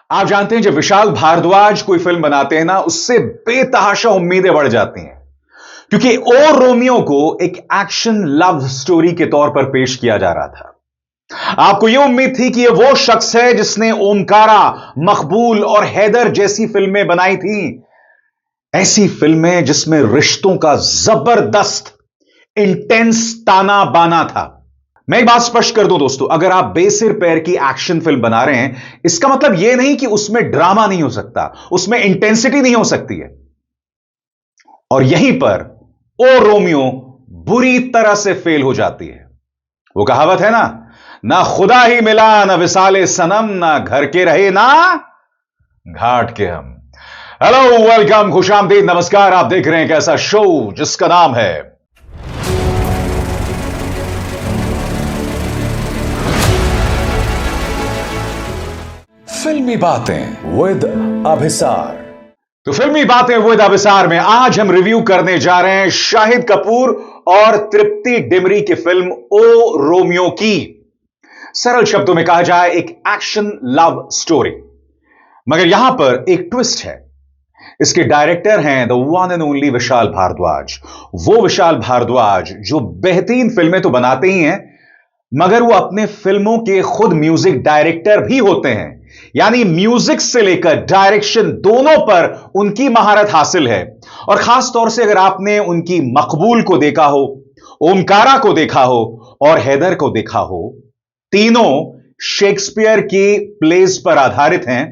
आप जानते हैं जब विशाल भारद्वाज कोई फिल्म बनाते हैं ना, उससे बेतहाशा उम्मीदें बढ़ जाती हैं। क्योंकि ओ रोमियो को एक एक्शन लव स्टोरी के तौर पर पेश किया जा रहा था। आपको यह उम्मीद थी कि यह वो शख्स है जिसने ओमकारा, मकबूल और हैदर जैसी फिल्में बनाई थी। ऐसी फिल्में जिसमें रिश्तों का जबरदस्त इंटेंस ताना बाना था। मैं एक बात स्पष्ट कर दूं दोस्तों, अगर आप बेसिर पैर की एक्शन फिल्म बना रहे हैं, इसका मतलब यह नहीं कि उसमें ड्रामा नहीं हो सकता, उसमें इंटेंसिटी नहीं हो सकती है। और यहीं पर ओ रोमियो बुरी तरह से फेल हो जाती है। वो कहावत है ना खुदा ही मिला, ना विसाले सनम, ना घर के रहे ना घाट के हम। हेलो, वेलकम, खुशामदीद, नमस्कार। आप देख रहे हैं एक ऐसा शो जिसका नाम है फिल्मी बातें विद अभिसार। तो फिल्मी बातें विद अभिसार में आज हम रिव्यू करने जा रहे हैं शाहिद कपूर और तृप्ति डिमरी की फिल्म ओ रोमियो की। सरल शब्दों में कहा जाए, एक एक्शन लव स्टोरी। मगर यहां पर एक ट्विस्ट है। इसके डायरेक्टर हैं the one and only Vishal Bhardwaj. वो विशाल भारद्वाज जो बेहतरीन फिल्में तो बनाते ही हैं, मगर वो अपने फिल्मों के खुद म्यूजिक डायरेक्टर भी होते हैं। यानी म्यूजिक से लेकर डायरेक्शन दोनों पर उनकी महारत हासिल है। और खास तौर से अगर आपने उनकी मकबूल को देखा हो, ओमकारा को देखा हो और हैदर को देखा हो, तीनों शेक्सपियर की प्लेस पर आधारित हैं।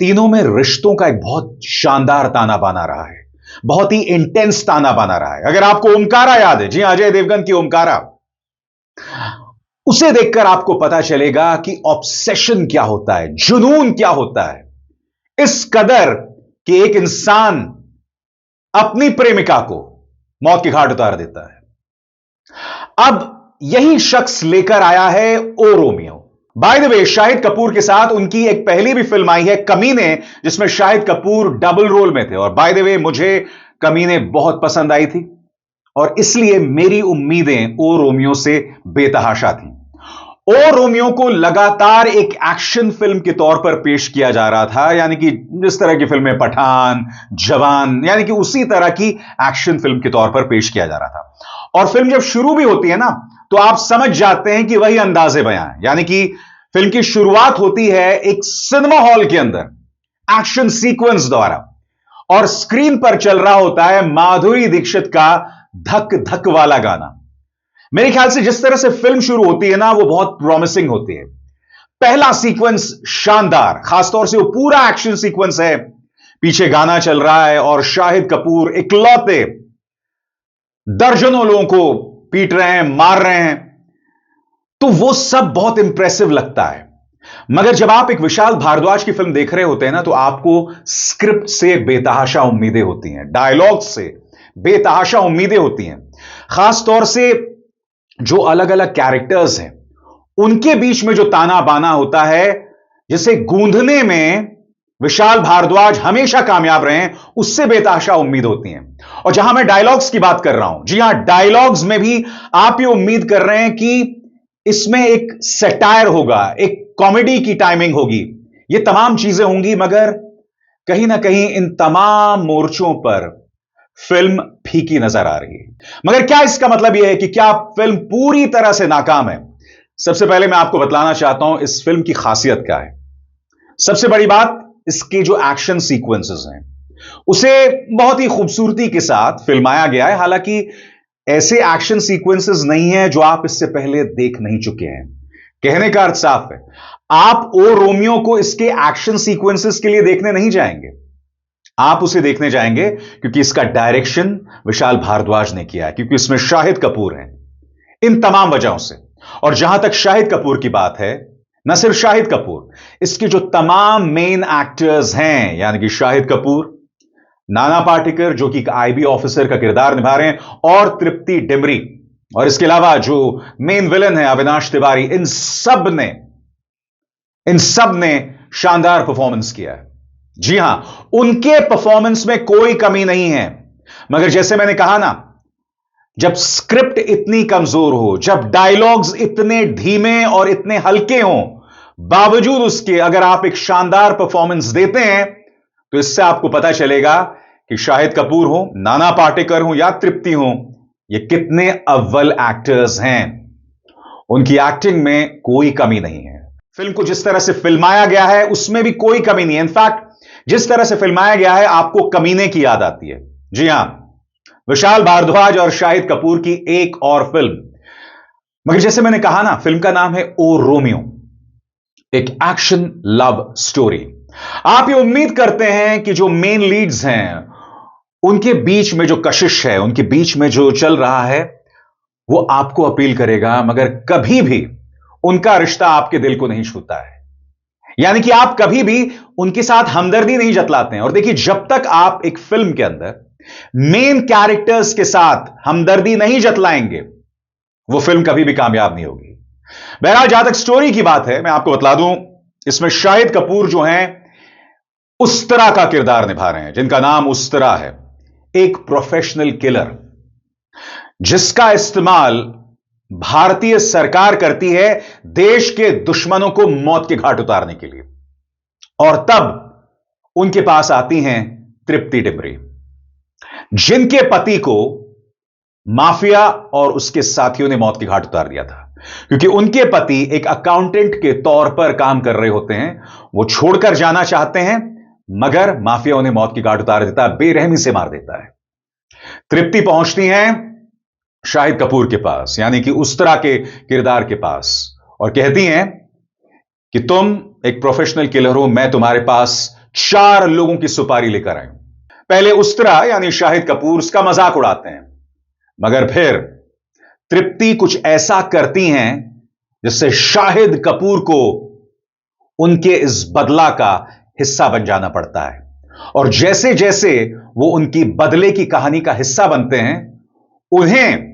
तीनों में रिश्तों का एक बहुत शानदार ताना बाना रहा है, बहुत ही इंटेंस ताना बाना रहा है। अगर आपको ओमकारा याद है, जी अजय देवगन की ओमकारा, उसे देखकर आपको पता चलेगा कि ऑब्सेशन क्या होता है, जुनून क्या होता है। इस कदर कि एक इंसान अपनी प्रेमिका को मौत के घाट उतार देता है। अब यही शख्स लेकर आया है O Romeo. By the way, Shahid Kapoor के साथ उनकी एक पहली भी फिल्म आई है कमीने, जिसमें शाहिद कपूर डबल रोल में थे। और बाय द वे, मुझे कमीने बहुत पसंद आई थी और इसलिए मेरी उम्मीदें ओ रोमियो से बेतहाशा थी। ओ रोमियो को लगातार एक एक्शन फिल्म के तौर पर पेश किया जा रहा था, यानी कि जिस तरह की फिल्में पठान, जवान, यानी कि उसी तरह की एक्शन फिल्म के तौर पर पेश किया जा रहा था। और फिल्म जब शुरू भी होती है ना, तो आप समझ जाते हैं कि वही अंदाजे बयां है। यानी कि फिल्म की शुरुआत होती है एक सिनेमा हॉल के अंदर एक्शन सीक्वेंस द्वारा, और स्क्रीन पर चल रहा होता है माधुरी दीक्षित का धक धक वाला गाना। मेरे ख्याल से जिस तरह से फिल्म शुरू होती है ना, वो बहुत प्रॉमिसिंग होती है। पहला सीक्वेंस शानदार, खासतौर से वो पूरा एक्शन सीक्वेंस है। पीछे गाना चल रहा है और शाहिद कपूर इकलौते दर्जनों लोगों को पीट रहे हैं, मार रहे हैं। तो वो सब बहुत इंप्रेसिव लगता है। मगर जब आप एक विशाल भारद्वाज की फिल्म देख रहे होते हैं ना, तो आपको स्क्रिप्ट से बेतहाशा उम्मीदें होती हैं, डायलॉग से बेतहाशा उम्मीदें होती हैं। खासतौर से जो अलग अलग कैरेक्टर्स हैं, उनके बीच में जो ताना बाना होता है, जिसे गूंधने में विशाल भारद्वाज हमेशा कामयाब रहे हैं, उससे बेतहाशा उम्मीद होती हैं। और जहां मैं डायलॉग्स की बात कर रहा हूं, जी हां, डायलॉग्स में भी आप ये उम्मीद कर रहे हैं कि इसमें एक सेटायर होगा, एक कॉमेडी की टाइमिंग होगी, ये तमाम चीजें होंगी। मगर कहीं ना कहीं इन तमाम मोर्चों पर फिल्म फीकी नजर आ रही है। मगर क्या इसका मतलब यह है कि क्या फिल्म पूरी तरह से नाकाम है? सबसे पहले मैं आपको बतलाना चाहता हूं इस फिल्म की खासियत क्या है। सबसे बड़ी बात, इसके जो एक्शन सीक्वेंसेस हैं, उसे बहुत ही खूबसूरती के साथ फिल्माया गया है। हालांकि ऐसे एक्शन सीक्वेंसेस नहीं है जो आप इससे पहले देख नहीं चुके हैं। कहने का अर्थ साफ है, आप ओ रोमियो को इसके एक्शन सीक्वेंसेस के लिए देखने नहीं जाएंगे, आप उसे देखने जाएंगे क्योंकि इसका डायरेक्शन विशाल भारद्वाज ने किया है, क्योंकि इसमें शाहिद कपूर हैं। इन तमाम वजहों से। और जहां तक शाहिद कपूर की बात है, न सिर्फ शाहिद कपूर, इसके जो तमाम मेन एक्टर्स हैं, यानी कि शाहिद कपूर, नाना पाटेकर जो कि एक आईबी ऑफिसर का किरदार निभा रहे हैं, और तृप्ति डिमरी, और इसके अलावा जो मेन विलन है अविनाश तिवारी, इन सब ने शानदार परफॉर्मेंस किया है। जी हां, उनके परफॉर्मेंस में कोई कमी नहीं है। मगर जैसे मैंने कहा ना, जब स्क्रिप्ट इतनी कमजोर हो, जब डायलॉग्स इतने धीमे और इतने हल्के हों, बावजूद उसके अगर आप एक शानदार परफॉर्मेंस देते हैं तो इससे आपको पता चलेगा कि शाहिद कपूर हो, नाना पाटेकर हो या तृप्ति हो, ये कितने अव्वल एक्टर्स हैं। उनकी एक्टिंग में कोई कमी नहीं है। फिल्म को जिस तरह से फिल्माया गया है उसमें भी कोई कमी नहीं है। इनफैक्ट जिस तरह से फिल्माया गया है आपको कमीने की याद आती है। जी हां, विशाल भारद्वाज और शाहिद कपूर की एक और फिल्म। मगर जैसे मैंने कहा ना, फिल्म का नाम है ओ रोमियो, एक एक्शन लव स्टोरी। आप ये उम्मीद करते हैं कि जो मेन लीड्स हैं उनके बीच में जो कशिश है, उनके बीच में जो चल रहा है वो आपको अपील करेगा, मगर कभी भी उनका रिश्ता आपके दिल को नहीं छूता है। यानी कि आप कभी भी उनके साथ हमदर्दी नहीं जतलाते हैं। और देखिए, जब तक आप एक फिल्म के अंदर मेन कैरेक्टर्स के साथ हमदर्दी नहीं जतलाएंगे वो फिल्म कभी भी कामयाब नहीं होगी। बहरहाल, जहां तक स्टोरी की बात है, मैं आपको बतला दूं, इसमें शाहिद कपूर जो हैं उस्तरा का किरदार निभा रहे हैं, जिनका नाम उस्तरा है, एक प्रोफेशनल किलर जिसका इस्तेमाल भारतीय सरकार करती है देश के दुश्मनों को मौत के घाट उतारने के लिए। और तब उनके पास आती हैं तृप्ति डिमरी, जिनके पति को माफिया और उसके साथियों ने मौत के घाट उतार दिया था, क्योंकि उनके पति एक अकाउंटेंट के तौर पर काम कर रहे होते हैं। वो छोड़कर जाना चाहते हैं मगर माफिया उन्हें मौत के घाट उतार देता है, बेरहमी से मार देता है। तृप्ति पहुंचती हैं शाहिद कपूर के पास, यानी कि उस्तरा के किरदार के पास, और कहती हैं कि तुम एक प्रोफेशनल किलर हो, मैं तुम्हारे पास 4 लोगों की सुपारी लेकर आई हूं। पहले उस्तरा यानी शाहिद कपूर उसका मजाक उड़ाते हैं, मगर फिर तृप्ति कुछ ऐसा करती हैं जिससे शाहिद कपूर को उनके इस बदला का हिस्सा बन जाना पड़ता है। और जैसे जैसे वो उनकी बदले की कहानी का हिस्सा बनते हैं, उन्हें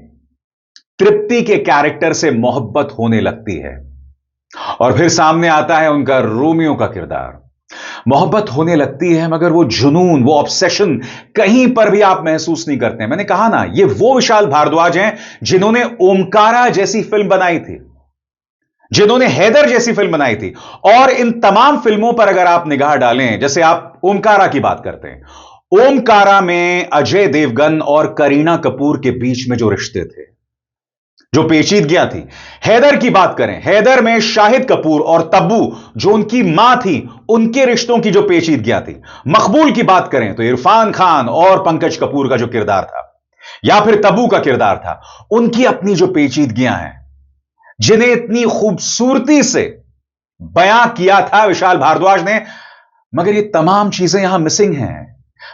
तृप्ति के कैरेक्टर से मोहब्बत होने लगती है। और फिर सामने आता है उनका रोमियो का किरदार। मोहब्बत होने लगती है, मगर वो जुनून, वो ऑब्सेशन कहीं पर भी आप महसूस नहीं करते हैं। मैंने कहा ना, ये वो विशाल भारद्वाज हैं जिन्होंने ओमकारा जैसी फिल्म बनाई थी, जिन्होंने हैदर जैसी फिल्म बनाई थी। और इन तमाम फिल्मों पर अगर आप निगाह डालें, जैसे आप ओमकारा की बात करते हैं, ओमकारा में अजय देवगन और करीना कपूर के बीच में जो रिश्ते थे, जो पेचीदगियां थी। हैदर की बात करें, हैदर में शाहिद कपूर और तब्बू जो उनकी मां थी, उनके रिश्तों की जो पेचीदगियां थी। मकबूल की बात करें तो इरफान खान और पंकज कपूर का जो किरदार था, या फिर तब्बू का किरदार था, उनकी अपनी जो पेचीदगियां हैं, जिन्हें इतनी खूबसूरती से बयां किया था विशाल भारद्वाज ने, मगर ये तमाम चीजें यहां मिसिंग हैं।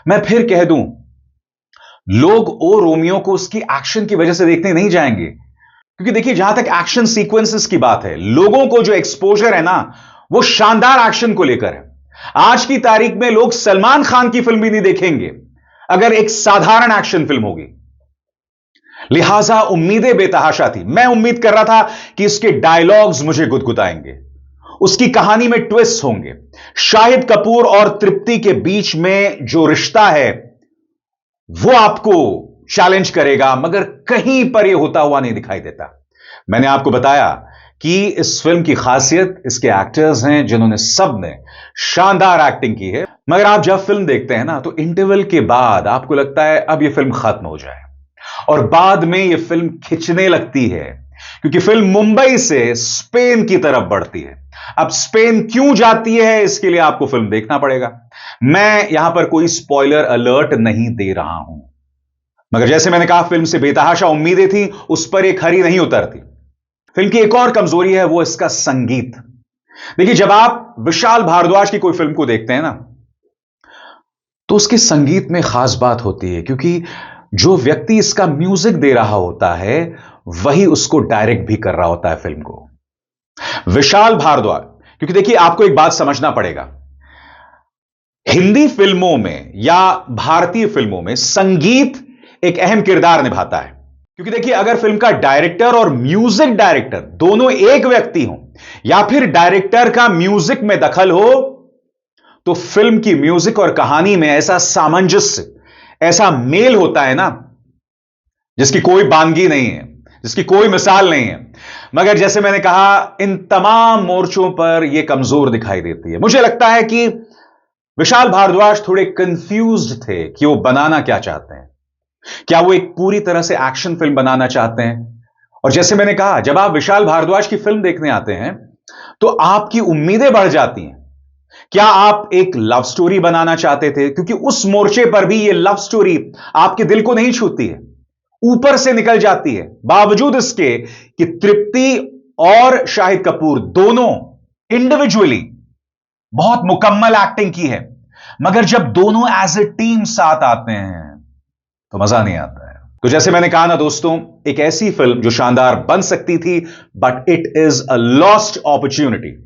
मैं फिर कह दूं, लोग ओ रोमियो को उसकी एक्शन की वजह से देखने नहीं जाएंगे, क्योंकि देखिए, जहां तक एक्शन सीक्वेंसेस की बात है, लोगों को जो एक्सपोजर है ना, वो शानदार एक्शन को लेकर है। आज की तारीख में लोग सलमान खान की फिल्म भी नहीं देखेंगे अगर एक साधारण एक्शन फिल्म होगी। लिहाजा उम्मीदें बेतहाशा थी। मैं उम्मीद कर रहा था कि इसके डायलॉग्स मुझे गुदगुदाएंगे, उसकी कहानी में ट्विस्ट होंगे, शाहिद कपूर और तृप्ति के बीच में जो रिश्ता है वो आपको चैलेंज करेगा, मगर कहीं पर यह होता हुआ नहीं दिखाई देता। मैंने आपको बताया कि इस फिल्म की खासियत इसके एक्टर्स हैं, जिन्होंने सब ने शानदार एक्टिंग की है। मगर आप जब फिल्म देखते हैं ना, तो इंटरवल के बाद आपको लगता है अब यह फिल्म खत्म हो जाए, और बाद में यह फिल्म खिंचने लगती है, क्योंकि फिल्म मुंबई से स्पेन की तरफ बढ़ती है। अब स्पेन क्यों जाती है, इसके लिए आपको फिल्म देखना पड़ेगा। मैं यहां पर कोई स्पॉइलर अलर्ट नहीं दे रहा हूं, मगर जैसे मैंने कहा, फिल्म से बेतहाशा उम्मीदें थी, उस पर एक खरी नहीं उतरती। फिल्म की एक और कमजोरी है, वो इसका संगीत। देखिए, जब आप विशाल भारद्वाज की कोई फिल्म को देखते हैं ना, तो उसके संगीत में खास बात होती है, क्योंकि जो व्यक्ति इसका म्यूजिक दे रहा होता है वही उसको डायरेक्ट भी कर रहा होता है फिल्म को, विशाल भारद्वाज। क्योंकि देखिए, आपको एक बात समझना पड़ेगा, हिंदी फिल्मों में या भारतीय फिल्मों में संगीत एक अहम किरदार निभाता है। क्योंकि देखिए, अगर फिल्म का डायरेक्टर और म्यूजिक डायरेक्टर दोनों एक व्यक्ति हो, या फिर डायरेक्टर का म्यूजिक में दखल हो, तो फिल्म की म्यूजिक और कहानी में ऐसा सामंजस्य, ऐसा मेल होता है ना, जिसकी कोई बानगी नहीं है, जिसकी कोई मिसाल नहीं है। मगर जैसे मैंने कहा, इन तमाम मोर्चों पर यह कमजोर दिखाई देती है। मुझे लगता है कि विशाल भारद्वाज थोड़े कंफ्यूज्ड थे कि वो बनाना क्या चाहते हैं। क्या वो एक पूरी तरह से एक्शन फिल्म बनाना चाहते हैं? और जैसे मैंने कहा, जब आप विशाल भारद्वाज की फिल्म देखने आते हैं तो आपकी उम्मीदें बढ़ जाती हैं। क्या आप एक लव स्टोरी बनाना चाहते थे? क्योंकि उस मोर्चे पर भी यह लव स्टोरी आपके दिल को नहीं छूती है, ऊपर से निकल जाती है। बावजूद इसके कि तृप्ति और शाहिद कपूर दोनों इंडिविजुअली बहुत मुकम्मल एक्टिंग की है, मगर जब दोनों एज ए टीम साथ आते हैं तो मजा नहीं आता है। तो जैसे मैंने कहा ना दोस्तों, एक ऐसी फिल्म जो शानदार बन सकती थी, but it is a lost opportunity.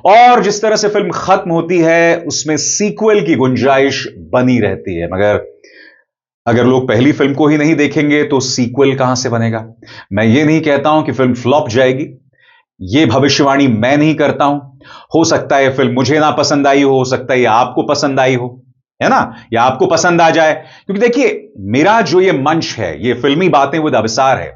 और जिस तरह से फिल्म खत्म होती है उसमें सीक्वल की गुंजाइश बनी रहती है, मगर अगर लोग पहली फिल्म को ही नहीं देखेंगे तो सीक्वल कहां से बनेगा। मैं ये नहीं कहता हूं कि फिल्म फ्लॉप जाएगी, यह भविष्यवाणी मैं नहीं करता हूं। हो सकता है फिल्म मुझे ना पसंद आई हो सकता है आपको पसंद आई हो, है ना, या आपको पसंद आ जाए। क्योंकि देखिए, मेरा जो ये मंच है, ये फिल्मी बातें विद अवसार है,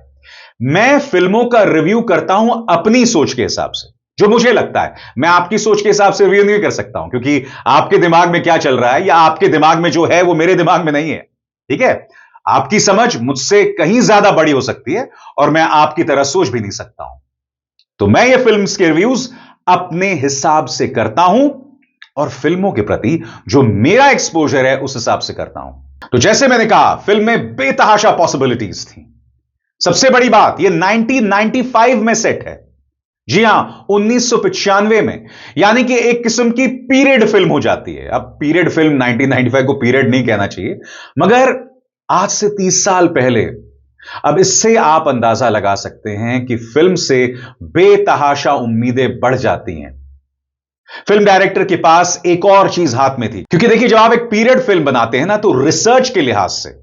मैं फिल्मों का रिव्यू करता हूं अपनी सोच के हिसाब से, जो मुझे लगता है। मैं आपकी सोच के हिसाब से रिव्यू नहीं कर सकता हूं, क्योंकि आपके दिमाग में क्या चल रहा है या आपके दिमाग में जो है वो मेरे दिमाग में नहीं है। ठीक है, आपकी समझ मुझसे कहीं ज्यादा बड़ी हो सकती है और मैं आपकी तरह सोच भी नहीं सकता हूं। तो मैं ये फिल्म्स के रिव्यूज अपने हिसाब से करता हूं और फिल्मों के प्रति जो मेरा एक्सपोजर है उस हिसाब से करता हूं। तो जैसे मैंने कहा, फिल्म में बेतहाशा पॉसिबिलिटीज थी। सबसे बड़ी बात, यह 1995 में सेट है। जी हां, 1995 में, यानी कि एक किस्म की पीरियड फिल्म हो जाती है। अब पीरियड फिल्म 1995 को पीरियड नहीं कहना चाहिए, मगर आज से 30 साल पहले। अब इससे आप अंदाजा लगा सकते हैं कि फिल्म से बेतहाशा उम्मीदें बढ़ जाती हैं। फिल्म डायरेक्टर के पास एक और चीज हाथ में थी, क्योंकि देखिए, जब आप एक पीरियड फिल्म बनाते हैं ना, तो रिसर्च के लिहाज से,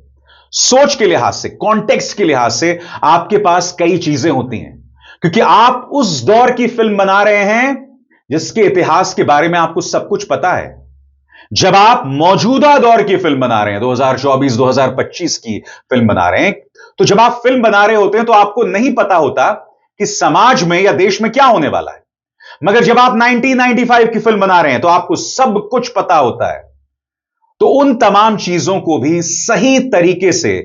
सोच के लिहाज से, कॉन्टेक्स्ट के लिहाज से आपके पास कई चीजें होती हैं। क्योंकि आप उस दौर की फिल्म बना रहे हैं जिसके इतिहास के बारे में आपको सब कुछ पता है। जब आप मौजूदा दौर की फिल्म बना रहे हैं, 2024-2025 की फिल्म बना रहे हैं, तो जब आप फिल्म बना रहे होते हैं तो आपको नहीं पता होता कि समाज में या देश में क्या होने वाला है। मगर जब आप 1995 की फिल्म बना रहे हैं तो आपको सब कुछ पता होता है। तो उन तमाम चीजों को भी सही तरीके से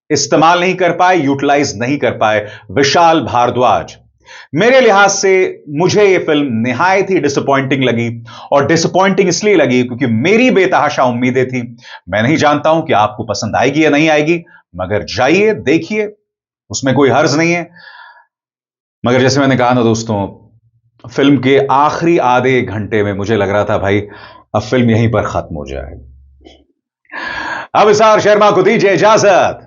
इस्तेमाल नहीं कर पाए, यूटिलाइज नहीं कर पाए विशाल भारद्वाज। मेरे लिहाज से मुझे यह फिल्म निहायत ही डिसअपॉइंटिंग लगी, और डिसअपॉइंटिंग इसलिए लगी क्योंकि मेरी बेतहाशा उम्मीदें थी। मैं नहीं जानता हूं कि आपको पसंद आएगी या नहीं आएगी, मगर जाइए, देखिए, उसमें कोई हर्ज नहीं है। मगर जैसे मैंने कहा ना दोस्तों, फिल्म के आखिरी आधे घंटे में मुझे लग रहा था भाई अब फिल्म यहीं पर खत्म हो जाए। अब अवसार शर्मा को दीजिए इजाजत।